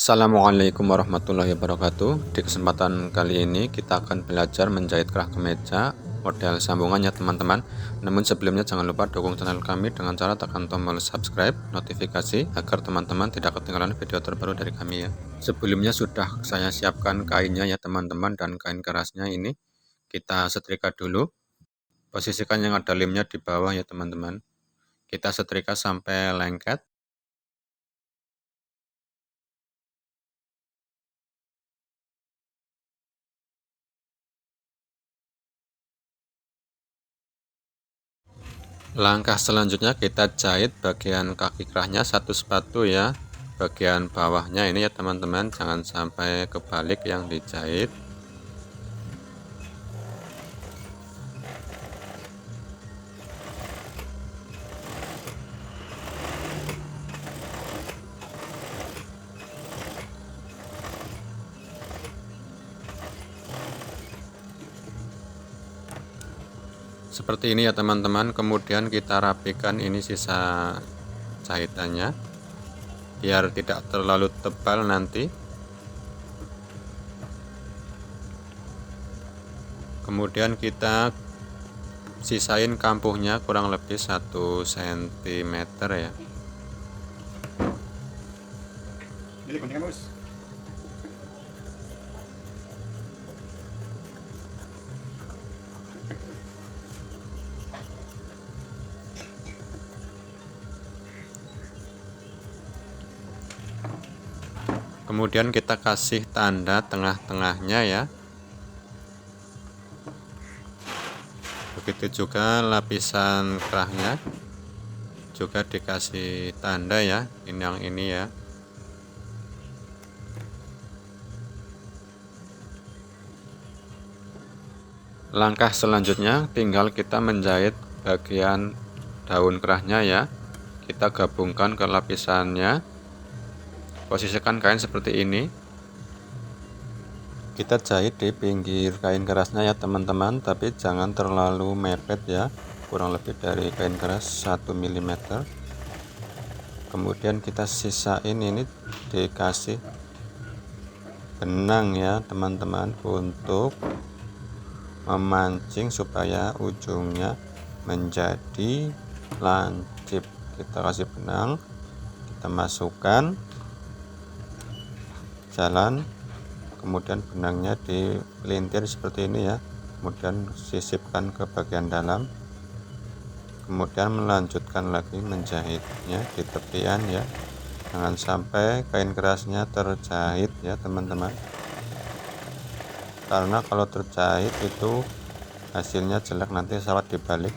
Assalamualaikum warahmatullahi wabarakatuh. Di kesempatan kali ini kita akan belajar menjahit kerah kemeja model sambungannya teman-teman. Namun sebelumnya jangan lupa dukung channel kami dengan cara tekan tombol subscribe, notifikasi agar teman-teman tidak ketinggalan video terbaru dari kami ya. Sebelumnya sudah saya siapkan kainnya ya teman-teman, dan kain kerasnya ini kita setrika dulu. Posisikan yang ada lemnya di bawah ya teman-teman. Kita setrika sampai lengket. Langkah selanjutnya kita jahit bagian kaki kerahnya satu sepatu ya. Bagian bawahnya ini ya teman-teman, jangan sampai kebalik yang dijahit. Seperti ini ya teman-teman. Kemudian kita rapikan ini sisa jahitannya biar tidak terlalu tebal nanti. Kemudian kita sisain kampuhnya kurang lebih 1 cm ya. Kemudian kita kasih tanda tengah-tengahnya ya. Begitu juga lapisan kerahnya juga dikasih tanda ya, ini yang ini ya. Langkah selanjutnya tinggal kita menjahit bagian daun kerahnya ya. Kita gabungkan ke lapisannya. Posisikan kain seperti ini. Kita jahit di pinggir kain kerasnya ya teman-teman, tapi jangan terlalu mepet ya, kurang lebih dari kain keras 1 mm. Kemudian kita sisain ini dikasih benang ya teman-teman, untuk memancing supaya ujungnya menjadi lancip. Kita kasih benang, kita masukkan jalan, kemudian benangnya dipelintir seperti ini ya, kemudian sisipkan ke bagian dalam, kemudian melanjutkan lagi menjahitnya di tepian ya. Jangan sampai kain kerasnya terjahit ya teman-teman, karena kalau terjahit itu hasilnya jelek, nanti saat dibalik.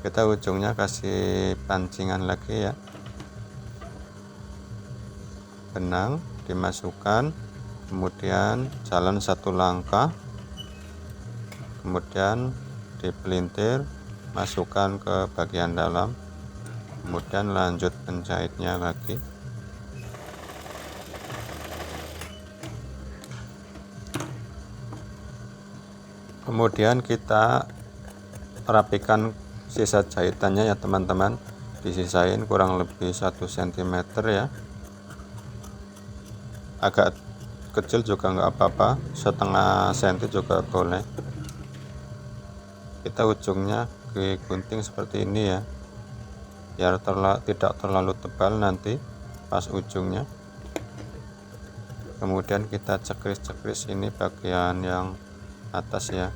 Kita ujungnya kasih pancingan lagi ya, benang dimasukkan, kemudian jalan 1 langkah, kemudian dipelintir, masukkan ke bagian dalam, kemudian lanjut menjahitnya lagi. Kemudian kita rapikan sisa jahitannya ya teman-teman, disisain kurang lebih 1 cm ya. Agak kecil juga nggak apa-apa, setengah senti juga boleh. Kita ujungnya digunting seperti ini ya, biar tidak terlalu tebal nanti pas ujungnya. Kemudian kita cekris-cekris ini bagian yang atas ya.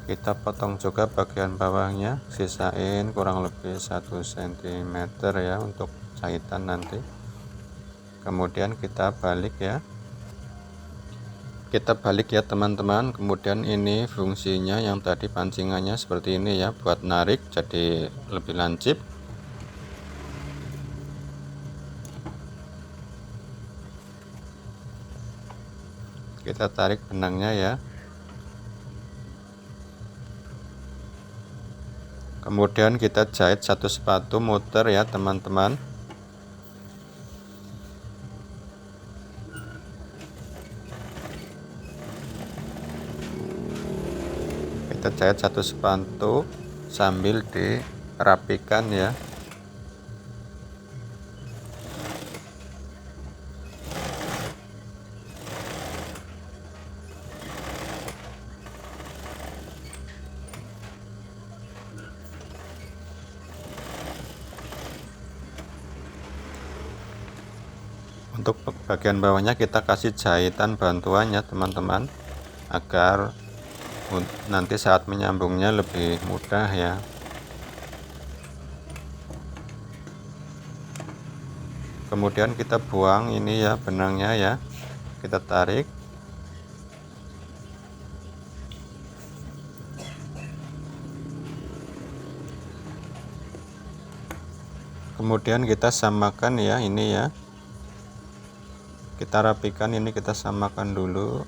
Kita potong juga bagian bawahnya, sisain kurang lebih 1 cm ya untuk jahitan nanti. Kemudian kita balik ya, teman-teman. Kemudian ini fungsinya yang tadi pancingannya seperti ini ya, buat narik jadi lebih lancip. Kita tarik benangnya ya, kemudian kita jahit 1 sepatu muter ya teman-teman. Kita jahit 1 sepatu sambil dirapikan ya. Untuk bagian bawahnya kita kasih jahitan bantuannya teman-teman, agar nanti saat menyambungnya lebih mudah ya. Kemudian kita buang ini ya benangnya ya, kita tarik. Kemudian kita samakan ya, ini ya, kita rapikan, ini kita samakan dulu.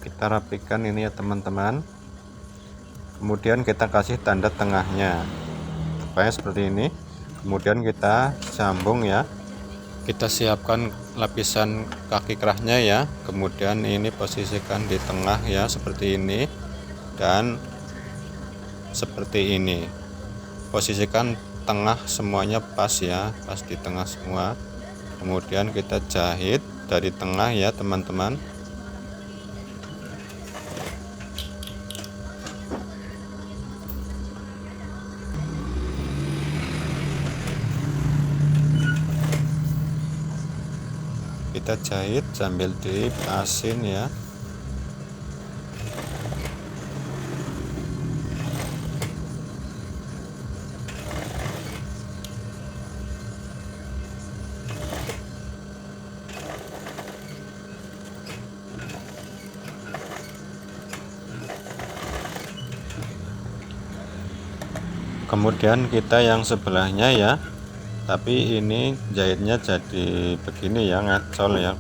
Kita rapikan ini ya teman-teman. Kemudian kita kasih tanda tengahnya supaya seperti ini. Kemudian kita sambung ya, kita siapkan lapisan kaki kerahnya ya. Kemudian ini posisikan di tengah ya, seperti ini dan seperti ini. Posisikan tengah semuanya pas ya, pas di tengah semua. Kemudian kita jahit dari tengah ya teman-teman. Kita jahit sambil dipasin ya. Kemudian kita yang sebelahnya ya, tapi ini jahitnya jadi begini ya, ngacol ya,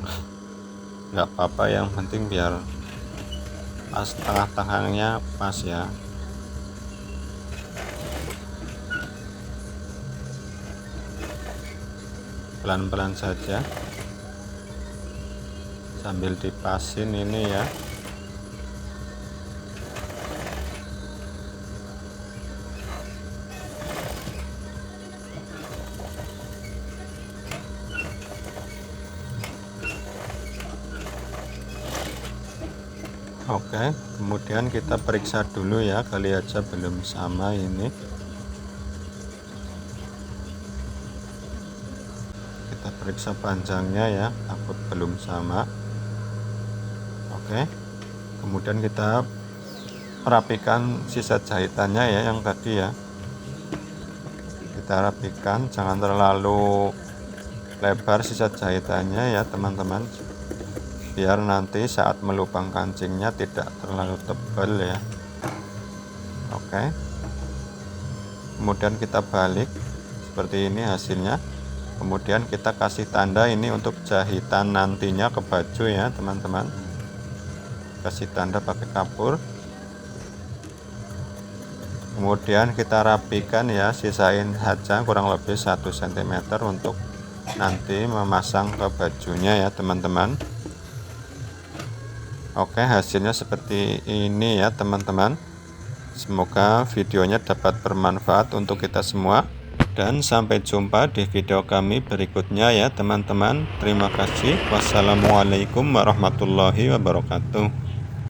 nggak apa-apa, yang penting biar pas tengah-tengahnya pas ya. Pelan-pelan saja sambil dipasin ini ya. Oke, kemudian kita periksa dulu ya, kali aja belum sama ini. Kita periksa panjangnya ya, takut belum sama. Oke, kemudian kita rapikan sisa jahitannya ya, yang tadi ya. Kita rapikan, jangan terlalu lebar sisa jahitannya ya teman-teman, biar nanti saat melubang kancingnya tidak terlalu tebal ya. Oke, kemudian kita balik seperti ini hasilnya. Kemudian kita kasih tanda ini untuk jahitan nantinya ke baju ya teman-teman, kasih tanda pakai kapur. Kemudian kita rapikan ya, sisain saja kurang lebih 1 cm untuk nanti memasang ke bajunya ya teman-teman. Oke, hasilnya seperti ini ya teman-teman. Semoga videonya dapat bermanfaat untuk kita semua, dan sampai jumpa di video kami berikutnya ya teman-teman. Terima kasih. Wassalamualaikum warahmatullahi wabarakatuh.